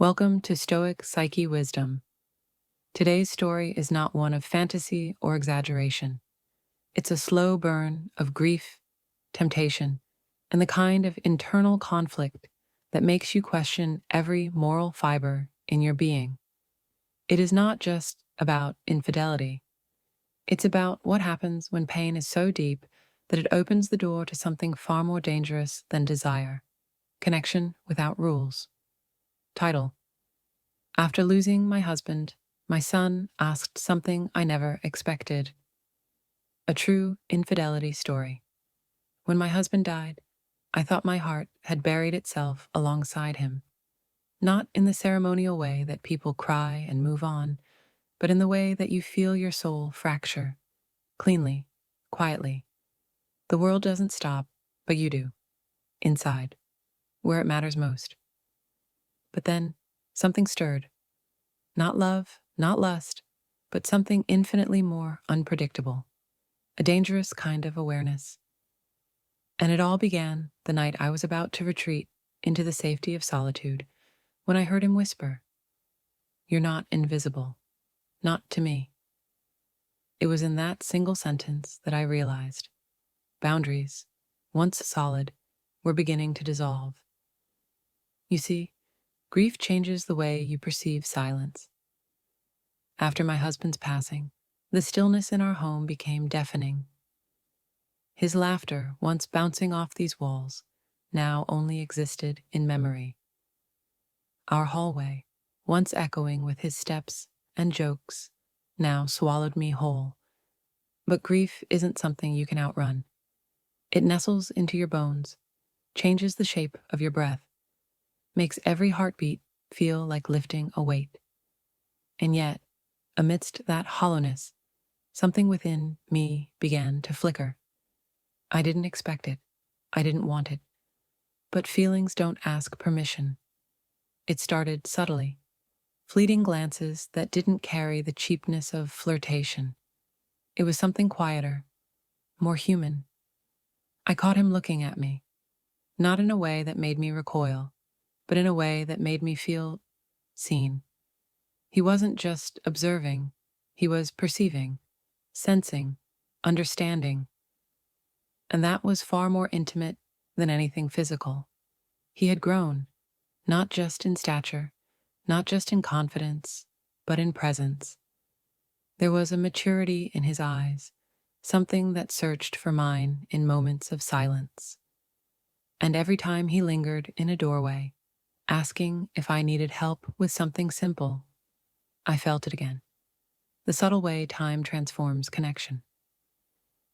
Welcome to Stoic Psyche Wisdom. Today's story is not one of fantasy or exaggeration. It's a slow burn of grief, temptation, and the kind of internal conflict that makes you question every moral fiber in your being. It is not just about infidelity. It's about what happens when pain is so deep that it opens the door to something far more dangerous than desire: connection without rules. Title: After losing my husband, my son asked something I never expected. A true infidelity story. When my husband died, I thought my heart had buried itself alongside him. Not in the ceremonial way that people cry and move on, but in the way that you feel your soul fracture. Cleanly, quietly. The world doesn't stop, but you do. Inside, where it matters most. But then, something stirred. Not love, not lust, but something infinitely more unpredictable. A dangerous kind of awareness. And it all began the night I was about to retreat into the safety of solitude, when I heard him whisper, "You're not invisible. Not to me." It was in that single sentence that I realized boundaries, once solid, were beginning to dissolve. You see, grief changes the way you perceive silence. After my husband's passing, the stillness in our home became deafening. His laughter, once bouncing off these walls, now only existed in memory. Our hallway, once echoing with his steps and jokes, now swallowed me whole. But grief isn't something you can outrun. It nestles into your bones, changes the shape of your breath, makes every heartbeat feel like lifting a weight. And yet, amidst that hollowness, something within me began to flicker. I didn't expect it. I didn't want it. But feelings don't ask permission. It started subtly, fleeting glances that didn't carry the cheapness of flirtation. It was something quieter, more human. I caught him looking at me, not in a way that made me recoil, but in a way that made me feel seen. He wasn't just observing, he was perceiving, sensing, understanding. And that was far more intimate than anything physical. He had grown, not just in stature, not just in confidence, but in presence. There was a maturity in his eyes, something that searched for mine in moments of silence. And every time he lingered in a doorway, asking if I needed help with something simple, I felt it again. The subtle way time transforms connection.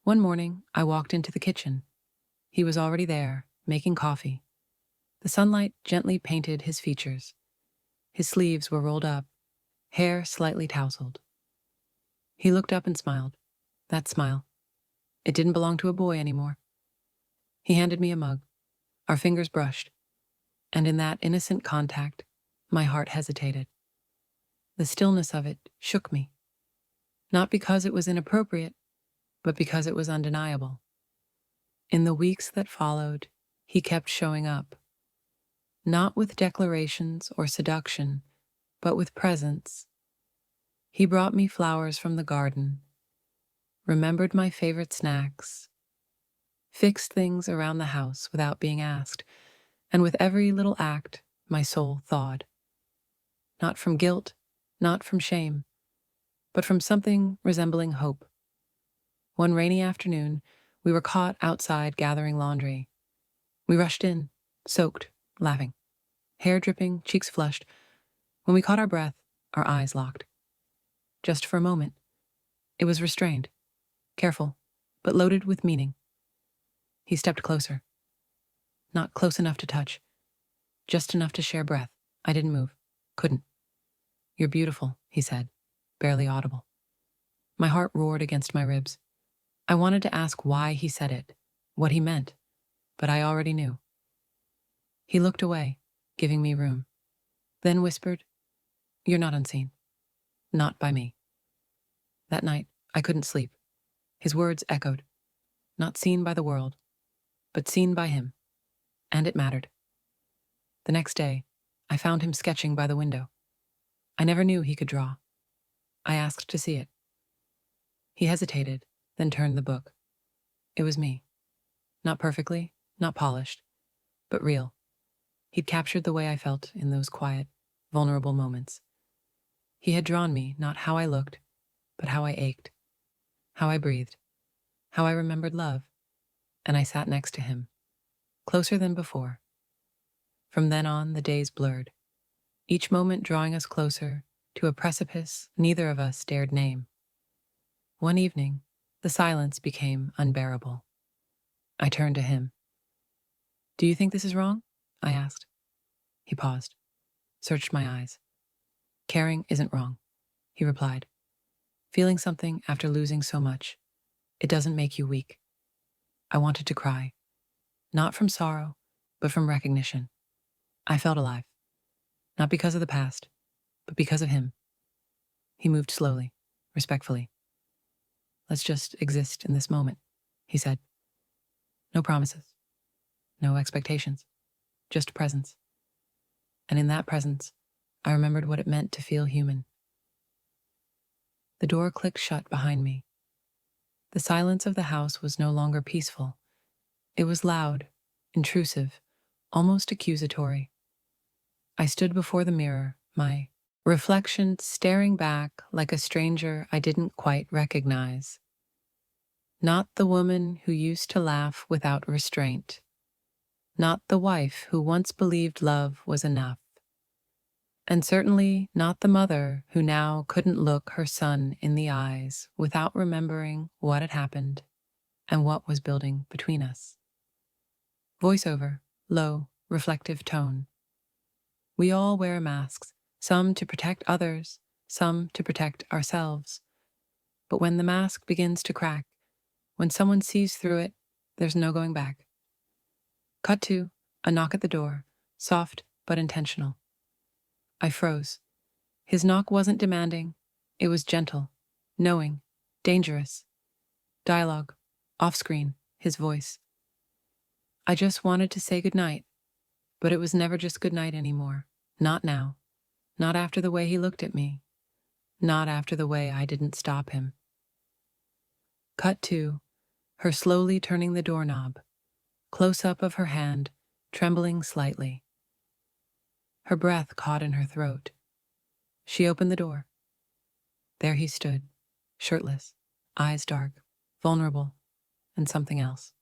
One morning, I walked into the kitchen. He was already there, making coffee. The sunlight gently painted his features. His sleeves were rolled up, hair slightly tousled. He looked up and smiled. That smile. It didn't belong to a boy anymore. He handed me a mug. Our fingers brushed. And in that innocent contact, my heart hesitated. The stillness of it shook me. Not because it was inappropriate, but because it was undeniable. In the weeks that followed, he kept showing up. Not with declarations or seduction, but with presence. He brought me flowers from the garden, remembered my favorite snacks, fixed things around the house without being asked, and with every little act, my soul thawed. Not from guilt, not from shame, but from something resembling hope. One rainy afternoon, we were caught outside gathering laundry. We rushed in, soaked, laughing, hair dripping, cheeks flushed. When we caught our breath, our eyes locked. Just for a moment. It was restrained, careful, but loaded with meaning. He stepped closer. Not close enough to touch, just enough to share breath. I didn't move. Couldn't. "You're beautiful," he said, barely audible. My heart roared against my ribs. I wanted to ask why he said it, what he meant, but I already knew. He looked away, giving me room, then whispered, "You're not unseen. Not by me." That night, I couldn't sleep. His words echoed, not seen by the world, but seen by him. And it mattered. The next day, I found him sketching by the window. I never knew he could draw. I asked to see it. He hesitated, then turned the book. It was me. Not perfectly, not polished, but real. He'd captured the way I felt in those quiet, vulnerable moments. He had drawn me not how I looked, but how I ached, how I breathed, how I remembered love, and I sat next to him, closer than before. From then on, the days blurred, each moment drawing us closer to a precipice neither of us dared name. One evening, the silence became unbearable. I turned to him. "Do you think this is wrong?" I asked. He paused, searched my eyes. "Caring isn't wrong," he replied. "Feeling something after losing so much, it doesn't make you weak." I wanted to cry, not from sorrow, but from recognition. I felt alive, not because of the past, but because of him. He moved slowly, respectfully. "Let's just exist in this moment," he said. "No promises, no expectations, just presence." And in that presence, I remembered what it meant to feel human. The door clicked shut behind me. The silence of the house was no longer peaceful. It was loud, intrusive, almost accusatory. I stood before the mirror, my reflection staring back like a stranger I didn't quite recognize. Not the woman who used to laugh without restraint. Not the wife who once believed love was enough. And certainly not the mother who now couldn't look her son in the eyes without remembering what had happened and what was building between us. Voiceover, low, reflective tone. We all wear masks, some to protect others, some to protect ourselves. But when the mask begins to crack, when someone sees through it, there's no going back. Cut to a knock at the door, soft but intentional. I froze. His knock wasn't demanding. It was gentle, knowing, dangerous. Dialogue, off-screen, his voice. I just wanted to say goodnight, but it was never just goodnight anymore. Not now. Not after the way he looked at me. Not after the way I didn't stop him. Cut to her slowly turning the doorknob, close-up of her hand, trembling slightly. Her breath caught in her throat. She opened the door. There he stood, shirtless, eyes dark, vulnerable, and something else.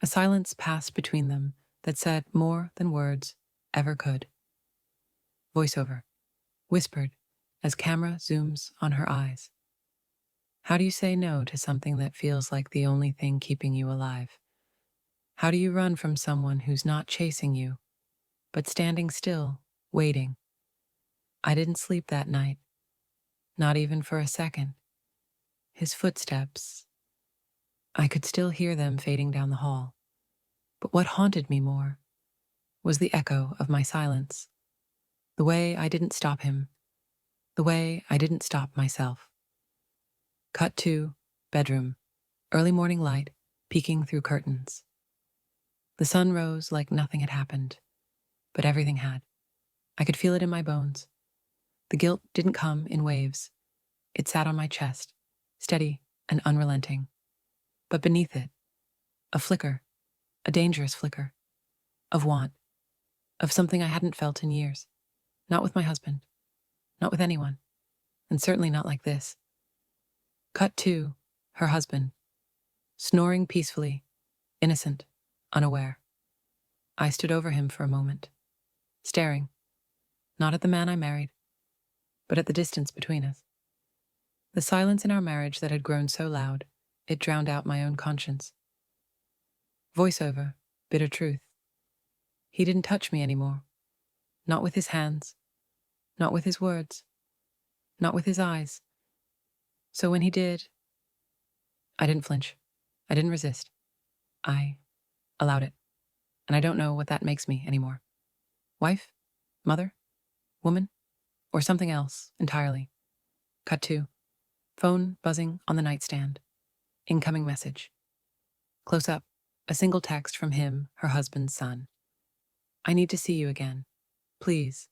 A silence passed between them that said more than words ever could. Voiceover, whispered as camera zooms on her eyes. How do you say no to something that feels like the only thing keeping you alive? How do you run from someone who's not chasing you, but standing still, waiting? I didn't sleep that night, not even for a second. His footsteps, I could still hear them fading down the hall. But what haunted me more was the echo of my silence, the way I didn't stop him, the way I didn't stop myself. Cut to bedroom, early morning light peeking through curtains. The sun rose like nothing had happened, but everything had. I could feel it in my bones. The guilt didn't come in waves. It sat on my chest, steady and unrelenting. But beneath it, a flicker, a dangerous flicker, of want, of something I hadn't felt in years. Not with my husband, not with anyone, and certainly not like this. Cut to her husband, snoring peacefully, innocent, unaware. I stood over him for a moment, staring, not at the man I married, but at the distance between us. The silence in our marriage that had grown so loud, it drowned out my own conscience. Voiceover, bitter truth. He didn't touch me anymore. Not with his hands, not with his words, not with his eyes. So when he did, I didn't flinch. I didn't resist. I allowed it. And I don't know what that makes me anymore. Wife? Mother? Woman? Or something else entirely. Cut to phone buzzing on the nightstand. Incoming message. Close up, a single text from him, her husband's son. I need to see you again. Please.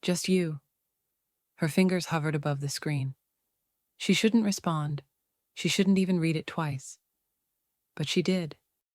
Just you. Her fingers hovered above the screen. She shouldn't respond. She shouldn't even read it twice. But she did.